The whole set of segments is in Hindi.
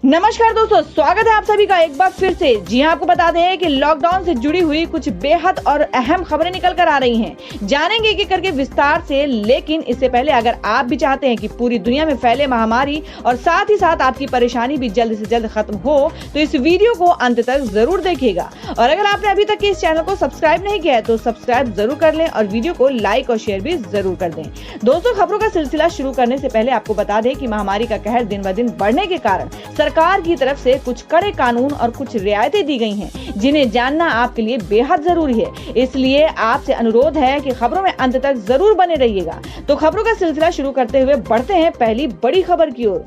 नमस्कार दोस्तों, स्वागत है आप सभी का एक बार फिर से। जी हां, आपको बता दें कि लॉकडाउन से जुड़ी हुई कुछ बेहद और अहम खबरें निकल कर आ रही हैं। जानेंगे एक एक करके विस्तार से, लेकिन इससे पहले अगर आप भी चाहते हैं कि पूरी दुनिया में फैले महामारी और साथ ही साथ आपकी परेशानी भी जल्द से जल्द खत्म हो, तो इस वीडियो को अंत तक जरूर देखिएगा। और अगर आपने अभी तक इस चैनल को सब्सक्राइब नहीं किया है तो सब्सक्राइब जरूर कर लें और वीडियो को लाइक और शेयर भी जरूर कर दें। दोस्तों, खबरों का सिलसिला शुरू करने से पहले आपको बता दें कि महामारी का कहर दिन ब दिन बढ़ने के कारण सरकार की तरफ से कुछ कड़े कानून और कुछ रियायतें दी गई हैं, जिन्हें जानना आपके लिए बेहद जरूरी है। इसलिए आपसे अनुरोध है कि खबरों में अंत तक जरूर बने रहिएगा। तो खबरों का सिलसिला शुरू करते हुए बढ़ते हैं पहली बड़ी खबर की ओर।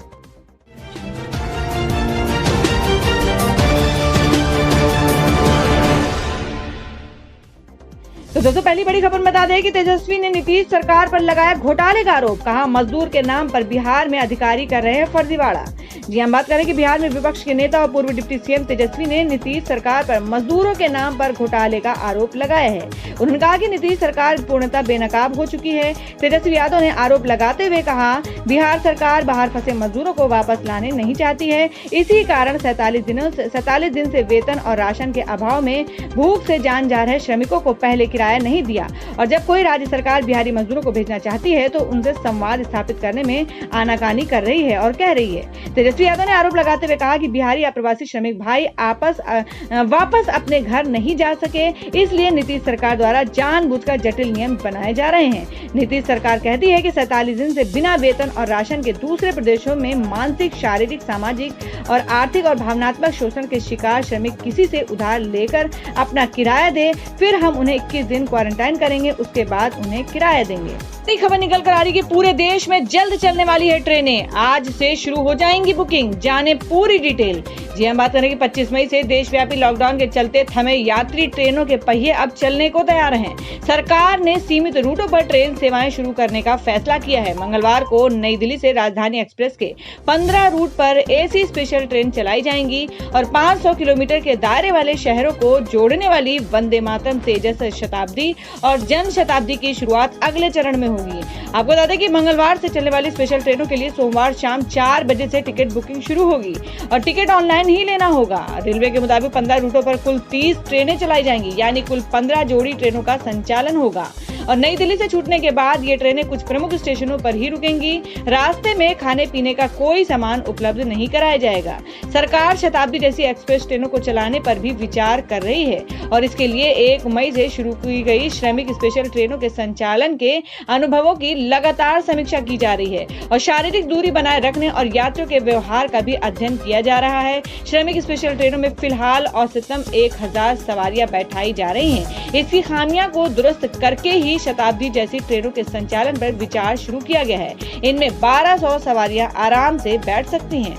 तो दोस्तों, पहली बड़ी खबर बता दें कि तेजस्वी ने नीतीश सरकार पर लगाया घोटाले का आरोप। कहा, मजदूर के नाम पर बिहार में अधिकारी कर रहे हैं फर्जीवाड़ा। जी हम बात करें कि बिहार में विपक्ष के नेता और पूर्व डिप्टी सीएम तेजस्वी ने नीतीश सरकार पर मजदूरों के नाम पर घोटाले का आरोप लगाया है। उन्होंने कहा कि नीतीश सरकार पूर्णतः बेनकाब हो चुकी है। तेजस्वी यादव ने आरोप लगाते हुए कहा, बिहार सरकार बाहर फंसे मजदूरों को वापस लाने नहीं चाहती है। इसी कारण 47 दिन से वेतन और राशन के अभाव में भूख से जान जा रहे श्रमिकों को पहले किराया नहीं दिया, और जब कोई राज्य सरकार बिहारी मजदूरों को भेजना चाहती है तो उनसे संवाद स्थापित करने में आनाकानी कर रही है और कह रही है। तेजस्वी यादव ने आरोप लगाते हुए कहा कि बिहारी या प्रवासी श्रमिक भाई वापस अपने घर नहीं जा सके, इसलिए नीतीश सरकार द्वारा जानबूझकर जटिल नियम बनाए जा रहे हैं। नीतीश सरकार कहती है कि 47 दिन से बिना वेतन और राशन के दूसरे प्रदेशों में मानसिक, शारीरिक, सामाजिक और आर्थिक और भावनात्मक शोषण के शिकार श्रमिक किसी से उधार लेकर अपना किराया दे, फिर हम उन्हें 21 दिन क्वारंटाइन करेंगे, उसके बाद उन्हें किराया देंगे। नई खबर निकल कर आ रही है कि पूरे देश में जल्द चलने वाली है ट्रेनें, आज से शुरू हो जाएंगी बुकिंग। जाने पूरी डिटेल। जी हम बात करें कि 25 मई से देशव्यापी लॉकडाउन के चलते थमे यात्री ट्रेनों के पहिए अब चलने को तैयार हैं। सरकार ने सीमित रूटों पर ट्रेन सेवाएं शुरू करने का फैसला किया है। मंगलवार को नई दिल्ली से राजधानी एक्सप्रेस के 15 रूट पर एसी स्पेशल ट्रेन चलाई जाएंगी और 500 किलोमीटर के दायरे वाले शहरों को जोड़ने वाली वंदे मातरम, तेजस शताब्दी और जन शताब्दी की शुरुआत अगले चरण में होगी। आपको बता दें कि मंगलवार से चलने वाली स्पेशल ट्रेनों के लिए सोमवार शाम 4 बजे से टिकट बुकिंग शुरू होगी और टिकट ऑनलाइन ही लेना होगा। रेलवे के मुताबिक 15 रूटों पर कुल 30 ट्रेनें चलाई जाएंगी, यानी कुल 15 जोड़ी ट्रेनों का संचालन होगा। और नई दिल्ली से छूटने के बाद ये ट्रेनें कुछ प्रमुख स्टेशनों पर ही रुकेंगी। रास्ते में खाने पीने का कोई सामान उपलब्ध नहीं कराया जाएगा। सरकार शताब्दी जैसी एक्सप्रेस ट्रेनों को चलाने पर भी विचार कर रही है और इसके लिए 1 मई से शुरू की गई श्रमिक स्पेशल ट्रेनों के संचालन के अनुभवों की लगातार समीक्षा की जा रही है और शारीरिक दूरी बनाए रखने और यात्रियों के व्यवहार का भी अध्ययन किया जा रहा है। श्रमिक स्पेशल ट्रेनों में फिलहाल औसतन 1000 सवारियां बैठाई जा रही हैं। इसकी खामियां को दुरुस्त करके ही शताब्दी जैसी ट्रेनों के संचालन पर विचार शुरू किया गया है। इनमें 1200 सवारियां आराम से बैठ सकती हैं।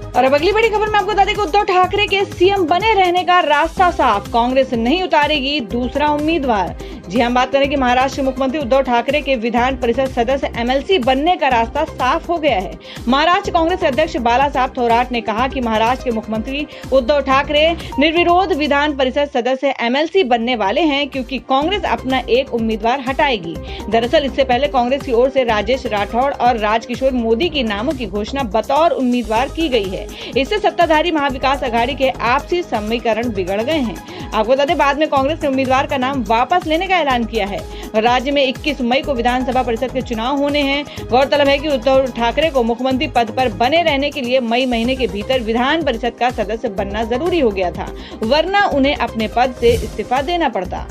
और अब अगली बड़ी खबर में आपको बता दें कि उद्धव ठाकरे के सीएम बने रहने का रास्ता साफ, कांग्रेस नहीं उतारेगी दूसरा उम्मीदवार। जी हम बात करें कि महाराष्ट्र के मुख्यमंत्री उद्धव ठाकरे के विधान परिषद सदस्य एमएलसी बनने का रास्ता साफ हो गया है। महाराष्ट्र कांग्रेस अध्यक्ष बाला साहब थोराट ने कहा कि महाराष्ट्र के मुख्यमंत्री उद्धव ठाकरे निर्विरोध विधान परिषद सदस्य एमएलसी बनने वाले हैं, क्योंकि कांग्रेस अपना एक उम्मीदवार हटाएगी। दरअसल इससे पहले कांग्रेस की ओर से राजेश राठौड़ और राजकिशोर मोदी के नामों की घोषणा बतौर उम्मीदवार की गई है। इससे सत्ताधारी महाविकास अघाड़ी के आपसी समीकरण बिगड़ गए हैं। आपको बता दें, बाद में कांग्रेस ने उम्मीदवार का नाम वापस लेने का ऐलान किया है। राज्य में 21 मई को विधानसभा परिषद के चुनाव होने हैं। गौरतलब है कि उद्धव ठाकरे को मुख्यमंत्री पद पर बने रहने के लिए मई महीने के भीतर विधान परिषद का सदस्य बनना जरूरी हो गया था, वरना उन्हें अपने पद से इस्तीफा देना पड़ता।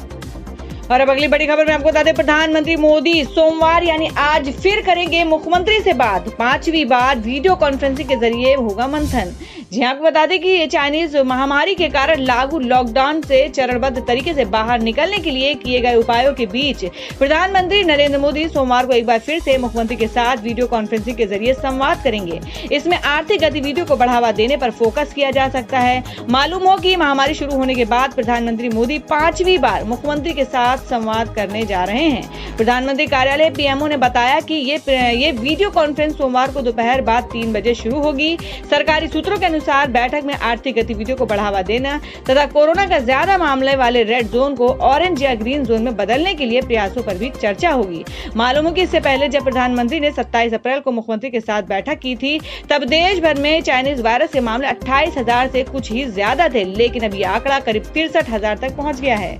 और अब अगली बड़ी खबर में आपको बता दें, प्रधानमंत्री मोदी सोमवार यानी आज फिर करेंगे मुख्यमंत्री से बात। 5वीं बार वीडियो कॉन्फ्रेंसिंग के जरिए होगा मंथन। जी आपको बता दें कि ये चाइनीज महामारी के कारण लागू लॉकडाउन से चरणबद्ध तरीके से बाहर निकलने के लिए किए गए उपायों के बीच प्रधानमंत्री नरेंद्र मोदी सोमवार को एक बार फिर से मुख्यमंत्री के साथ वीडियो कॉन्फ्रेंसिंग के जरिए संवाद करेंगे। इसमें आर्थिक गतिविधियों को बढ़ावा देने पर फोकस किया जा सकता है। मालूम हो कि महामारी शुरू होने के बाद प्रधानमंत्री मोदी 5वीं बार मुख्यमंत्री के साथ साथ संवाद करने जा रहे हैं। प्रधानमंत्री कार्यालय पीएमओ ने बताया कि ये वीडियो कॉन्फ्रेंस सोमवार को दोपहर बाद 3 बजे शुरू होगी। सरकारी सूत्रों के अनुसार बैठक में आर्थिक गतिविधियों को बढ़ावा देना तथा कोरोना का ज्यादा मामले वाले रेड जोन को ऑरेंज या ग्रीन जोन में बदलने के लिए प्रयासों पर भी चर्चा होगी। मालूम हो कि इससे पहले जब प्रधानमंत्री ने 27 अप्रैल को मुख्यमंत्री के साथ बैठक की थी, तब देश भर में चाइनीज वायरस के मामले 28,000 से कुछ ही ज्यादा थे, लेकिन अब ये आंकड़ा करीब 63,000 तक पहुंच गया है।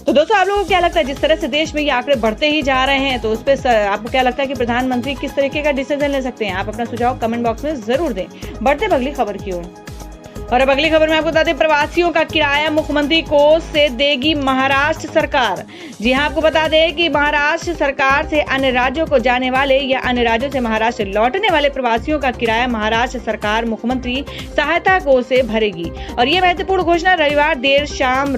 तो दोस्तों, आप लोगों को क्या लगता है, जिस तरह से देश में ये आंकड़े बढ़ते ही जा रहे हैं, तो उस पर आपको क्या लगता है कि प्रधानमंत्री किस तरीके का डिसीजन ले सकते हैं? आप अपना सुझाव कमेंट बॉक्स में जरूर दें। बढ़ते अगली खबर की ओर। और अब अगली खबर में आपको बता दें, प्रवासियों का किराया मुख्यमंत्री कोष से देगी महाराष्ट्र सरकार। जी हां, आपको बता दें कि महाराष्ट्र सरकार से अन्य राज्यों को जाने वाले या अन्य राज्यों से महाराष्ट्र लौटने वाले प्रवासियों का किराया महाराष्ट्र सरकार मुख्यमंत्री सहायता कोष से भरेगी। और ये महत्वपूर्ण घोषणा रविवार देर शाम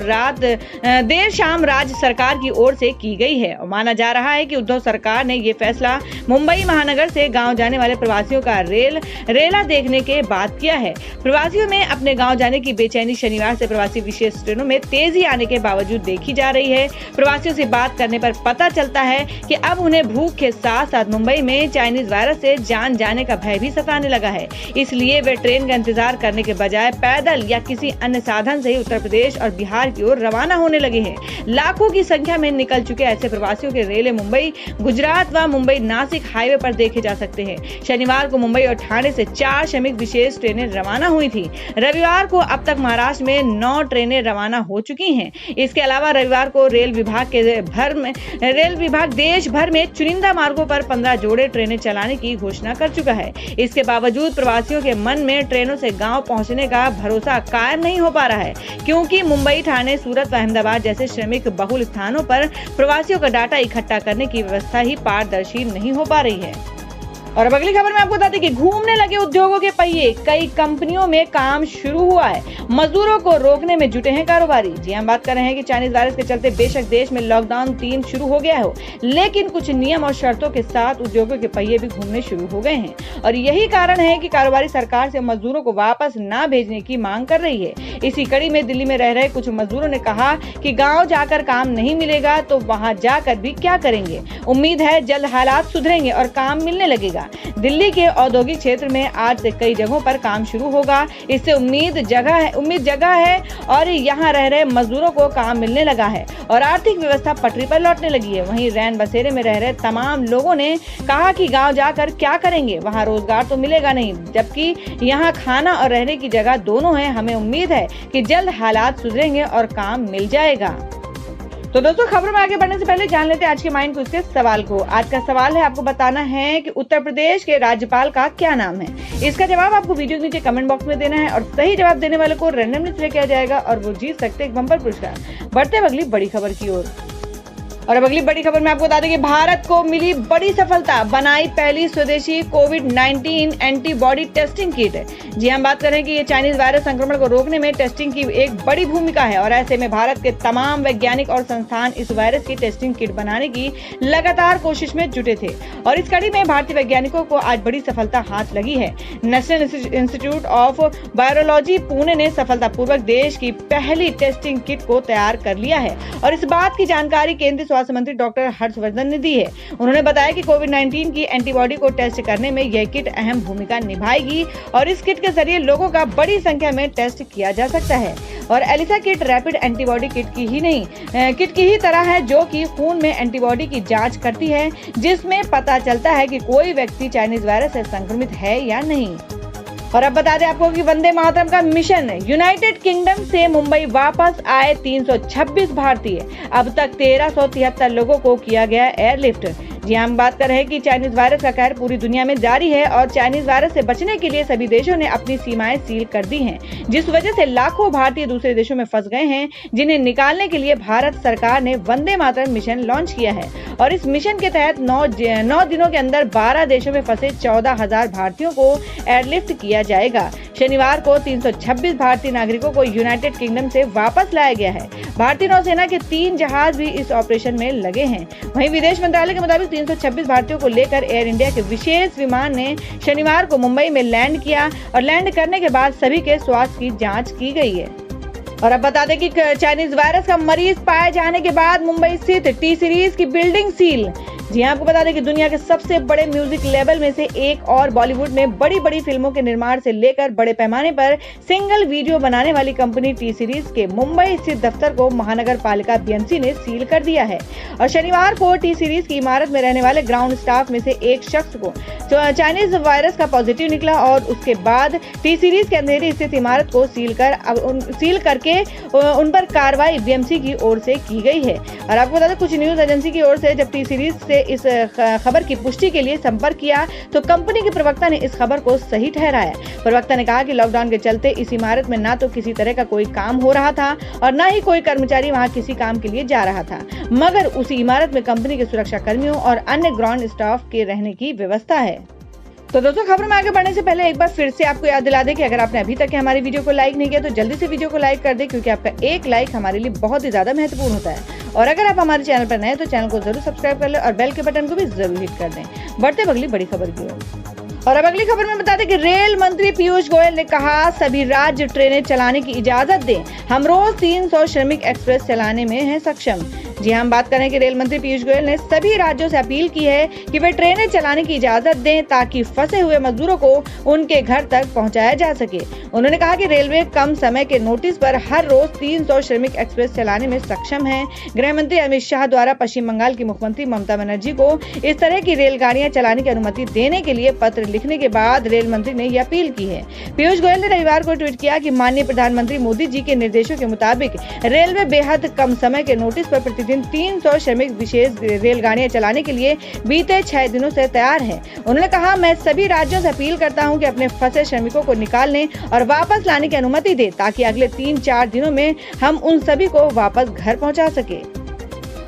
राज्य सरकार की ओर से की गई है। और माना जा रहा है कि उद्धव सरकार ने ये फैसला मुंबई महानगर से गाँव जाने वाले प्रवासियों का रेला देखने के बाद किया है। प्रवासियों में अपने गांव जाने की बेचैनी शनिवार से प्रवासी विशेष ट्रेनों में तेजी आने के बावजूद देखी जा रही है। प्रवासियों से बात करने पर पता चलता है कि अब उन्हें भूख के साथ साथ मुंबई में चाइनीज वायरस से जान जाने का भय भी सताने लगा है। इसलिए वे ट्रेन का इंतजार करने के बजाय पैदल या किसी अन्य साधन से ही उत्तर प्रदेश और बिहार की ओर रवाना होने लगे हैं। लाखों की संख्या में निकल चुके ऐसे प्रवासियों के रेले मुंबई गुजरात व मुंबई नासिक हाईवे पर देखे जा सकते हैं। शनिवार को मुंबई और ठाणे से 4 श्रमिक विशेष ट्रेनें रवाना हुई थी। रविवार को अब तक महाराष्ट्र में 9 ट्रेनें रवाना हो चुकी हैं। इसके अलावा रविवार को रेल विभाग देश भर में चुनिंदा मार्गों पर 15 जोड़े ट्रेनें चलाने की घोषणा कर चुका है। इसके बावजूद प्रवासियों के मन में ट्रेनों से गांव पहुंचने का भरोसा कायम नहीं हो पा रहा है, क्योंकि मुंबई, ठाणे, सूरत व अहमदाबाद जैसे श्रमिक बहुल स्थानों पर प्रवासियों का डाटा इकट्ठा करने की व्यवस्था ही पारदर्शी नहीं हो पा रही है। और अब अगली खबर में आपको बता दें कि घूमने लगे उद्योगों के पहिए, कई कंपनियों में काम शुरू हुआ है। मजदूरों को रोकने में जुटे हैं कारोबारी। जी हम बात कर रहे हैं कि चाइनीज वायरस के चलते बेशक देश में लॉकडाउन 3 शुरू हो गया हो, लेकिन कुछ नियम और शर्तों के साथ उद्योगों के पहिए भी घूमने शुरू हो गए हैं। और यही कारण है कि कारोबारी सरकार से मजदूरों को वापस न भेजने की मांग कर रही है। इसी कड़ी में दिल्ली में रह रहे कुछ मजदूरों ने कहा कि गाँव जाकर काम नहीं मिलेगा तो वहाँ जाकर भी क्या करेंगे। उम्मीद है जल्द हालात सुधरेंगे और काम मिलने लगेगा। दिल्ली के औद्योगिक क्षेत्र में आज से कई जगहों पर काम शुरू होगा। इससे उम्मीद जगह है और यहाँ रह रहे मजदूरों को काम मिलने लगा है और आर्थिक व्यवस्था पटरी पर लौटने लगी है। वहीं रैन बसेरे में रह रहे तमाम लोगों ने कहा कि गांव जाकर क्या करेंगे, वहाँ रोजगार तो मिलेगा नहीं, जबकि यहाँ खाना और रहने की जगह दोनों है। हमें उम्मीद है कि जल्द हालात सुधरेंगे और काम मिल जाएगा। तो दोस्तों, खबरों में आगे बढ़ने से पहले जान लेते हैं आज के माइंड क्विज के सवाल को। आज का सवाल है, आपको बताना है कि उत्तर प्रदेश के राज्यपाल का क्या नाम है। इसका जवाब आपको वीडियो के नीचे कमेंट बॉक्स में देना है और सही जवाब देने वाले को रैंडमली सिलेक्ट किया जाएगा और वो जीत सकते एक बम्पर पुरस्कार। बढ़ते हैं अगली बड़ी खबर की ओर। और अब अगली बड़ी खबर में आपको बता दें कि भारत को मिली बड़ी सफलता, बनाई पहली स्वदेशी कोविड-19 एंटीबॉडी टेस्टिंग किट। जी हम बात कर रहे हैं कि ये चाइनीज वायरस संक्रमण को रोकने में टेस्टिंग की एक बड़ी भूमिका है और ऐसे में भारत के तमाम वैज्ञानिक और संस्थान इस वायरस की टेस्टिंग किट बनाने की लगातार कोशिश में जुटे थे और इस कड़ी में भारतीय वैज्ञानिकों को आज बड़ी सफलता हाथ लगी है। National institute of virology Pune ने सफलतापूर्वक देश की पहली टेस्टिंग किट को तैयार कर लिया है और इस बात की जानकारी केंद्रीय स्वास्थ्य मंत्री डॉक्टर हर्षवर्धन ने दी है। उन्होंने बताया कि कोविड-19 की एंटीबॉडी को टेस्ट करने में यह किट अहम भूमिका निभाएगी और इस किट के जरिए लोगों का बड़ी संख्या में टेस्ट किया जा सकता है। और ELISA kit rapid antibody kit की ही तरह है, जो कि खून में एंटीबॉडी की जांच करती है, जिसमें पता चलता है कि कोई व्यक्ति चाइनीज वायरस से संक्रमित है या नहीं। और अब बता दें आपको कि वंदे मातरम का मिशन, यूनाइटेड किंगडम से मुंबई वापस आए 326 भारतीय। अब तक 1373 लोगों को किया गया एयरलिफ्ट। जी हम बात कर रहे हैं कि चाइनीज वायरस का कहर पूरी दुनिया में जारी है और चाइनीज वायरस से बचने के लिए सभी देशों ने अपनी सीमाएं सील कर दी हैं, जिस वजह से लाखों भारतीय दूसरे देशों में फंस गए हैं, जिन्हें निकालने के लिए भारत सरकार ने वंदे मातरम मिशन लॉन्च किया है। और इस मिशन के तहत 9 दिनों के अंदर 12 देशों में फंसे 14,000 भारतीयों को एयरलिफ्ट किया जाएगा। शनिवार को 326 भारतीय नागरिकों को यूनाइटेड किंगडम से वापस लाया गया है। भारतीय नौसेना के 3 जहाज भी इस ऑपरेशन में लगे हैं। वहीं विदेश मंत्रालय के मुताबिक 326 भारतीयों को लेकर एयर इंडिया के विशेष विमान ने शनिवार को मुंबई में लैंड किया और लैंड करने के बाद सभी के स्वास्थ्य की जांच की गई है। और अब बता दें कि चाइनीज वायरस का मरीज पाए जाने के बाद मुंबई स्थित टी सीरीज की बिल्डिंग सील। जी हां, आपको बता दें कि दुनिया के सबसे बड़े म्यूजिक लेबल में से एक और बॉलीवुड में बड़ी बड़ी फिल्मों के निर्माण से लेकर बड़े पैमाने पर सिंगल वीडियो बनाने वाली कंपनी टी सीरीज के मुंबई स्थित दफ्तर को महानगर पालिका बीएमसी ने सील कर दिया है। और शनिवार को टी सीरीज की इमारत में रहने वाले ग्राउंड स्टाफ में से एक शख्स को चाइनीज वायरस का पॉजिटिव निकला और उसके बाद टी सीरीज के अंधेरी स्थित इमारत को सील करके उन पर कार्रवाई बीएमसी की ओर से की गई है। और आपको बता दें, कुछ न्यूज एजेंसी की ओर से जब टी सीरीज से इस खबर की पुष्टि के लिए संपर्क किया तो कंपनी के प्रवक्ता ने इस खबर को सही ठहराया। प्रवक्ता ने कहा कि लॉकडाउन के चलते इस इमारत में ना तो किसी तरह का कोई काम हो रहा था और ना ही कोई कर्मचारी वहां किसी काम के लिए जा रहा था, मगर उसी इमारत में कंपनी के सुरक्षा कर्मियों और अन्य ग्राउंड स्टाफ के रहने की व्यवस्था है। तो दोस्तों, खबर में आगे बढ़ने से पहले एक बार फिर से आपको याद दिला दें कि अगर आपने अभी तक हमारी वीडियो को लाइक नहीं किया तो जल्दी से वीडियो को लाइक कर दें, क्योंकि आपका एक लाइक हमारे लिए बहुत ही ज्यादा महत्वपूर्ण होता है। और अगर आप हमारे चैनल पर नए हैं तो चैनल को जरूर सब्सक्राइब कर लें और बेल के बटन को भी जरूर हिट कर दें। बढ़ते अगली बड़ी खबर की ओर। और अब अगली खबर में बता दें कि रेल मंत्री पीयूष गोयल ने कहा, सभी राज्य ट्रेनें चलाने की इजाजत दें, हम रोज 300 श्रमिक एक्सप्रेस चलाने में हैं सक्षम। जी हम बात करें कि रेल मंत्री पीयूष गोयल ने सभी राज्यों से अपील की है कि वे ट्रेनें चलाने की इजाजत दें ताकि फंसे हुए मजदूरों को उनके घर तक पहुंचाया जा सके। उन्होंने कहा कि रेलवे कम समय के नोटिस पर हर रोज 300 श्रमिक एक्सप्रेस चलाने में सक्षम है। गृह मंत्री अमित शाह द्वारा पश्चिम बंगाल की मुख्यमंत्री ममता बनर्जी को इस तरह की रेलगाड़ियां चलाने की अनुमति देने के लिए पत्र लिखने के बाद रेल मंत्री ने यह अपील की है। पीयूष गोयल ने रविवार को ट्वीट किया कि माननीय प्रधानमंत्री मोदी जी के निर्देशों के मुताबिक रेलवे बेहद कम समय के नोटिस पर प्रतिदिन 300 श्रमिक विशेष रेलगाड़ियां चलाने के लिए बीते 6 दिनों से तैयार है। उन्होंने कहा, मैं सभी राज्यों से अपील करता हूं कि अपने फंसे श्रमिकों को निकालने और वापस लाने की अनुमति दे ताकि अगले 3-4 दिनों में हम उन सभी को वापस घर पहुंचा सके।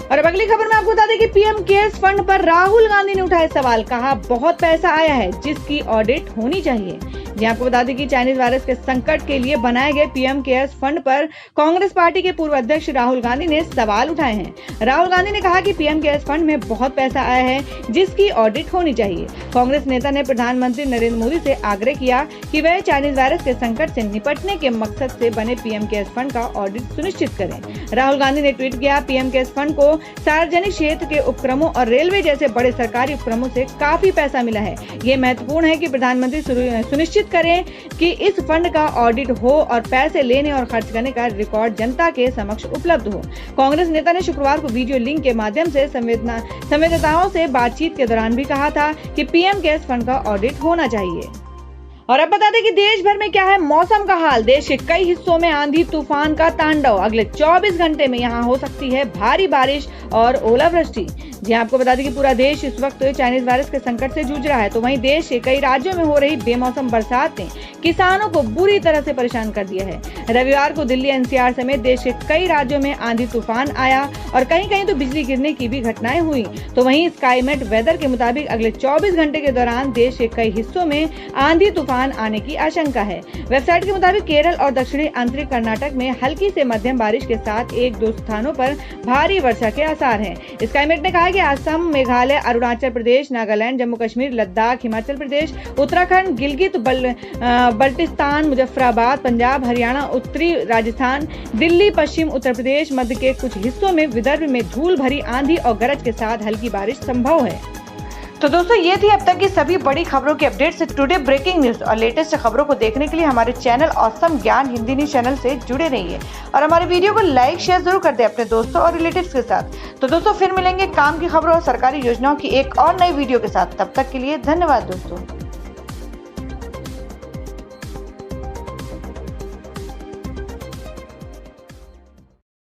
और अब अगली खबर में आपको बता दें कि पीएम केयर्स फंड पर राहुल गांधी ने उठाए सवाल, कहा बहुत पैसा आया है जिसकी ऑडिट होनी चाहिए। जी आपको बता दें कि चाइनीज वायरस के संकट के लिए बनाए गए पीएम केयर्स फंड पर कांग्रेस पार्टी के पूर्व अध्यक्ष राहुल गांधी ने सवाल उठाए हैं। राहुल गांधी ने कहा कि पीएम केयर्स फंड में बहुत पैसा आया है जिसकी ऑडिट होनी चाहिए। कांग्रेस नेता ने प्रधानमंत्री नरेंद्र मोदी से आग्रह किया कि वह चाइनीज वायरस के संकट से निपटने के मकसद से बने पीएम केयर्स फंड का ऑडिट सुनिश्चित करें। राहुल गांधी ने ट्वीट किया, पीएम केयर्स फंड को सार्वजनिक क्षेत्र के उपक्रमों और रेलवे जैसे बड़े सरकारी उपक्रमों से काफी पैसा मिला है। ये महत्वपूर्ण है कि प्रधानमंत्री सुनिश्चित करें कि इस फंड का ऑडिट हो और पैसे लेने और खर्च करने का रिकॉर्ड जनता के समक्ष उपलब्ध हो। कांग्रेस नेता ने शुक्रवार को वीडियो लिंक के माध्यम से संवाददाताओं से बातचीत के दौरान भी कहा था कि पीएम केयर्स फंड का ऑडिट होना चाहिए। और अब बता दें कि देश भर में क्या है मौसम का हाल। देश के कई हिस्सों में आंधी तूफान का तांडव। अगले 24 घंटे में यहां हो सकती है भारी बारिश और ओलावृष्टि। जी आपको बता दें कि पूरा देश इस वक्त चाइनीज वायरस के संकट से जूझ रहा है, तो वहीं देश के कई राज्यों में हो रही बेमौसम बरसात ने किसानों को बुरी तरह से परेशान कर दिया है। रविवार को दिल्ली एनसीआर समेत देश के कई राज्यों में आंधी तूफान आया और कहीं कहीं तो बिजली गिरने की भी घटनाएं हुई। तो वहीं स्काईमेट वेदर के मुताबिक अगले 24 घंटे के दौरान देश के कई हिस्सों में आंधी तूफान आने की आशंका है। वेबसाइट के मुताबिक केरल और दक्षिणी आंतरिक कर्नाटक में हल्की से मध्यम बारिश के साथ 1-2 स्थानों पर भारी वर्षा के आसार हैं। स्काईमेट ने कहा कि असम, मेघालय, अरुणाचल प्रदेश, नागालैंड, जम्मू कश्मीर, लद्दाख, हिमाचल प्रदेश, उत्तराखंड, गिलगित बल्टिस्तान, मुजफ्फराबाद, पंजाब, हरियाणा, उत्तरी राजस्थान, दिल्ली, पश्चिम उत्तर प्रदेश, मध्य के कुछ हिस्सों में विदर्भ में धूल भरी आंधी और गरज के साथ हल्की बारिश संभव है। तो दोस्तों, ये थी अब तक की सभी बड़ी खबरों की अपडेट से टुडे ब्रेकिंग न्यूज और लेटेस्ट खबरों को देखने के लिए हमारे चैनल ऑसम ज्ञान हिंदी न्यूज चैनल से जुड़े रहिए और हमारे वीडियो को लाइक शेयर जरूर कर दें अपने दोस्तों और रिलेटिव्स के साथ। तो दोस्तों, फिर मिलेंगे काम की खबरों और सरकारी योजनाओं की एक और नई वीडियो के साथ। तब तक के लिए धन्यवाद दोस्तों।